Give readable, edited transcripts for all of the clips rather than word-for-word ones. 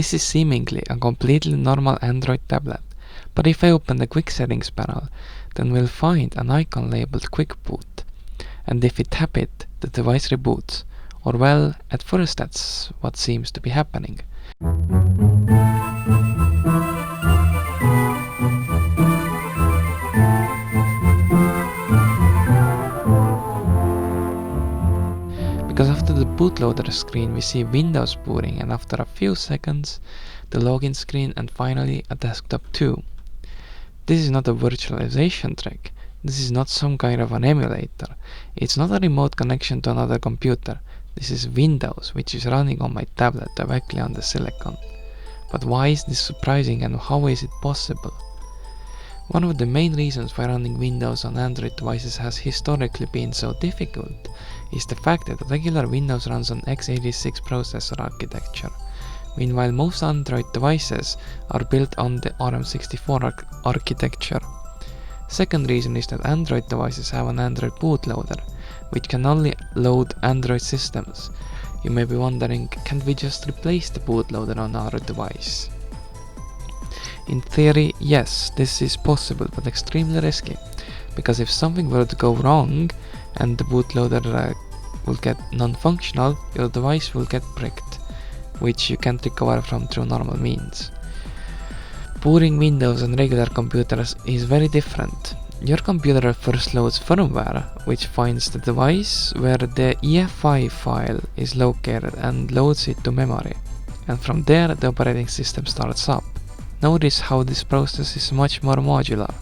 This is seemingly a completely normal Android tablet, but if I open the Quick Settings panel, then we'll find an icon labeled Quick Boot, and if we tap it, the device reboots, or well, at first that's what seems to be happening. Because after the bootloader screen we see Windows booting, and after a few seconds the login screen, and finally a desktop too. This is not a virtualization trick, this is not some kind of an emulator, it's not a remote connection to another computer, this is Windows which is running on my tablet directly on the silicon. But why is this surprising and how is it possible? One of the main reasons why running Windows on Android devices has historically been so difficult is the fact that regular Windows runs on x86 processor architecture. Meanwhile, most Android devices are built on the ARM64 architecture. Second reason is that Android devices have an Android bootloader, which can only load Android systems. You may be wondering, can't we just replace the bootloader on our device? In theory, yes, this is possible, but extremely risky, because if something were to go wrong and the bootloader will get non-functional, your device will get bricked, which you can't recover from through normal means. Booting Windows on regular computers is very different. Your computer first loads firmware, which finds the device where the EFI file is located and loads it to memory, and from there the operating system starts up. Notice how this process is much more modular.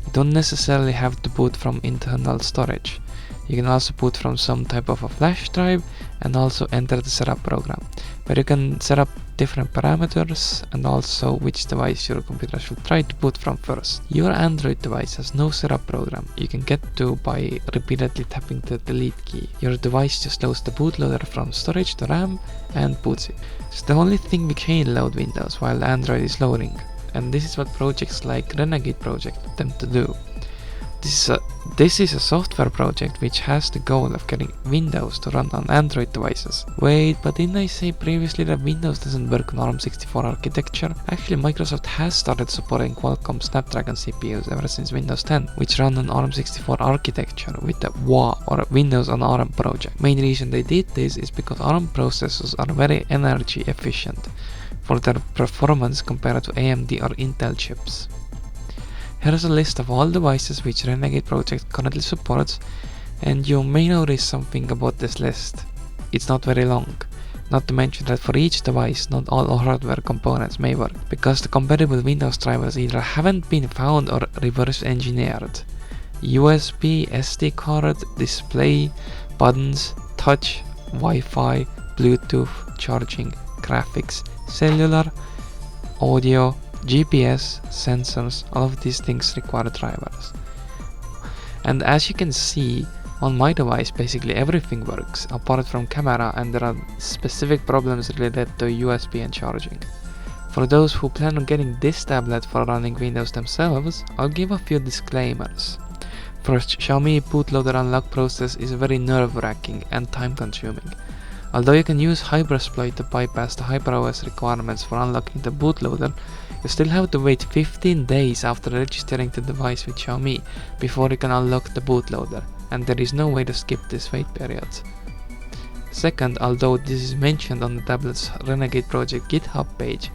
You don't necessarily have to boot from internal storage. You can also boot from some type of a flash drive and also enter the setup program, where you can set up different parameters and also which device your computer should try to boot from first. Your Android device has no setup program you can get to by repeatedly tapping the delete key. Your device just loads the bootloader from storage to RAM and boots it. It's the only thing we can load Windows while Android is loading, and this is what projects like Renegade project attempt to do. This is a software project which has the goal of getting Windows to run on Android devices. Wait, but didn't I say previously that Windows doesn't work on ARM64 architecture? Actually, Microsoft has started supporting Qualcomm Snapdragon CPUs ever since Windows 10, which run on ARM64 architecture with the WA or Windows on ARM project. Main reason they did this is because ARM processors are very energy efficient for their performance compared to AMD or Intel chips. Here is a list of all devices which Renegade project currently supports, and you may notice something about this list. It's not very long, not to mention that for each device not all hardware components may work, because the compatible Windows drivers either haven't been found or reverse engineered. USB, SD card, display, buttons, touch, Wi-Fi, Bluetooth, charging, graphics, cellular, audio, GPS, sensors, all of these things require drivers. And as you can see, on my device basically everything works apart from camera, and there are specific problems related to USB and charging. For those who plan on getting this tablet for running Windows themselves, I'll give a few disclaimers. First, Xiaomi bootloader unlock process is very nerve-wracking and time-consuming. Although you can use HyperSploit to bypass the HyperOS requirements for unlocking the bootloader, you still have to wait 15 days after registering the device with Xiaomi before you can unlock the bootloader, and there is no way to skip this wait period. Second, although this is mentioned on the tablet's Renegade project GitHub page,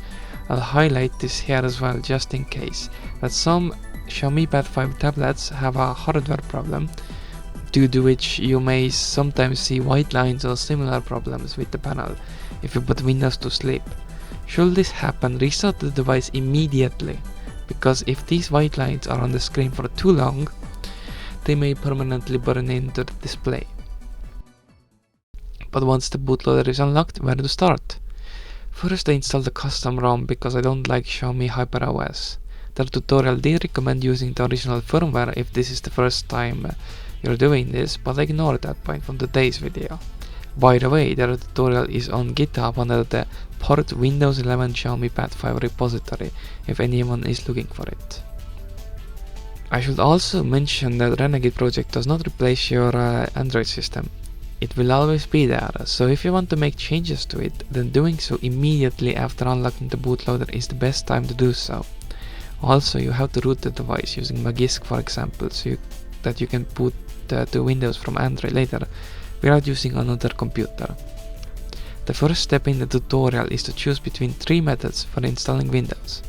I'll highlight this here as well just in case, that some Xiaomi Pad 5 tablets have a hardware problem, due to which you may sometimes see white lines or similar problems with the panel if you put Windows to sleep. Should this happen, restart the device immediately, because if these white lines are on the screen for too long, they may permanently burn into the display. But once the bootloader is unlocked, where to start? First, I installed the custom ROM because I don't like Xiaomi HyperOS. Their tutorial did recommend using the original firmware if this is the first time you're doing this, but I ignored that point from today's video. By the way, their tutorial is on GitHub under the Port Windows 11 Xiaomi Pad 5 repository if anyone is looking for it. I should also mention that Renegade project does not replace your Android system. it will always be there, so if you want to make changes to it, then doing so immediately after unlocking the bootloader is the best time to do so. Also, you have to root the device using Magisk, for example, so that you can boot to Windows from Android later without using another computer. The first step in the tutorial is to choose between 3 methods for installing Windows.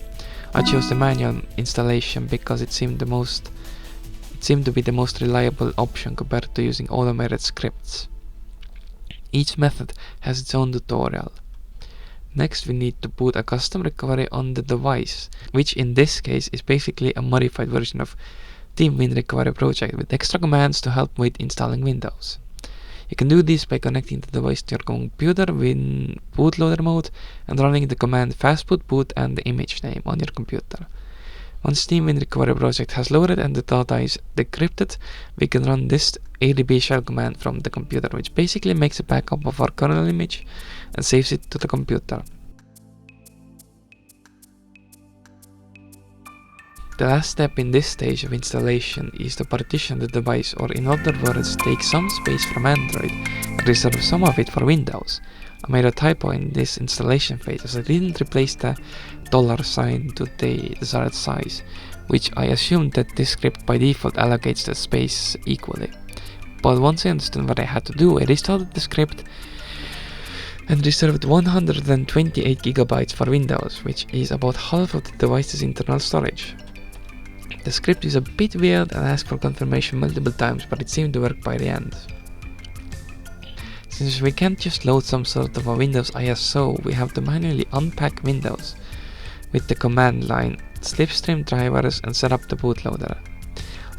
I chose the manual installation because it seemed to be the most reliable option compared to using automated scripts. Each method has its own tutorial. Next, we need to boot a custom recovery on the device, which in this case is basically a modified version of Team Win Recovery Project with extra commands to help with installing Windows. You can do this by connecting the device to your computer in bootloader mode and running the command fastboot boot and the image name on your computer. Once Team Win Recovery Project has loaded and the data is decrypted, we can run this adb shell command from the computer, which basically makes a backup of our kernel image and saves it to the computer. The last step in this stage of installation is to partition the device, or in other words, take some space from Android and reserve some of it for Windows. I made a typo in this installation phase as I didn't replace the $sign to the desired size, which I assumed that this script by default allocates the space equally. But once I understood what I had to do, I restarted the script and reserved 128 GB for Windows, which is about half of the device's internal storage. The script is a bit weird and asked for confirmation multiple times, but it seemed to work by the end. Since we can't just load some sort of a Windows ISO, we have to manually unpack Windows with the command line, slipstream drivers, and set up the bootloader.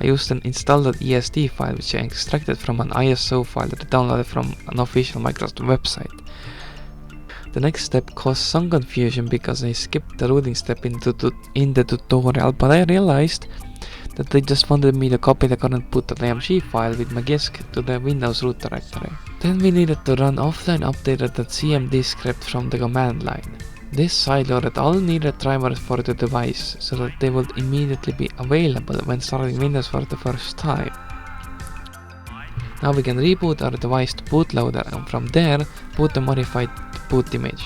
I used an install.esd file which I extracted from an ISO file that I downloaded from an official Microsoft website. The next step caused some confusion because I skipped the rooting step in the tutorial, but I realized that they just wanted me to copy the current boot.img file with Magisk to the Windows root directory. Then we needed to run offline updated.cmd script from the command line. This sideloaded all needed drivers for the device so that they would immediately be available when starting Windows for the first time. Now we can reboot our device to bootloader and from there boot the modified boot image,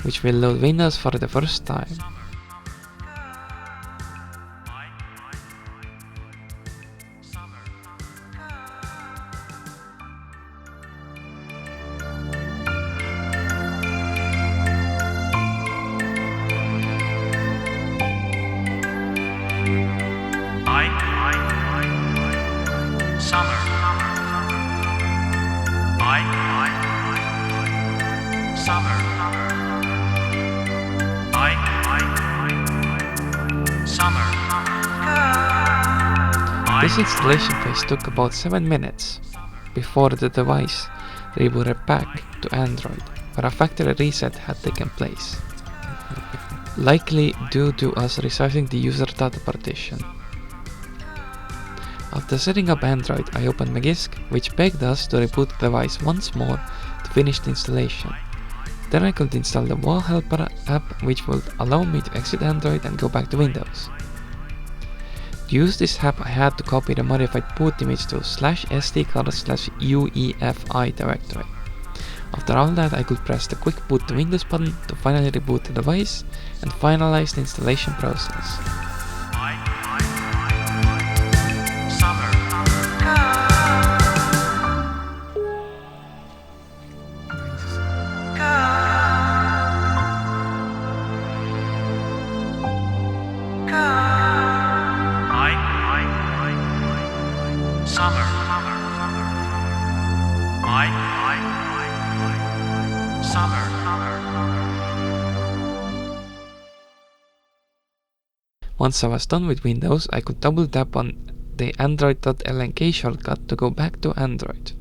which will load Windows for the first time. This installation phase took about 7 minutes before the device rebooted back to Android, where a factory reset had taken place, likely due to us resizing the user data partition. After setting up Android, I opened Magisk, which begged us to reboot the device once more to finish the installation. Then I could install the Wall Helper app, which would allow me to exit Android and go back to Windows. To use this app, I had to copy the modified boot image to /sdcard/uefi directory. After all that, I could press the quick boot to Windows button to finally reboot the device and finalize the installation process. Once I was done with Windows, I could double tap on the Android.lnk shortcut to go back to Android.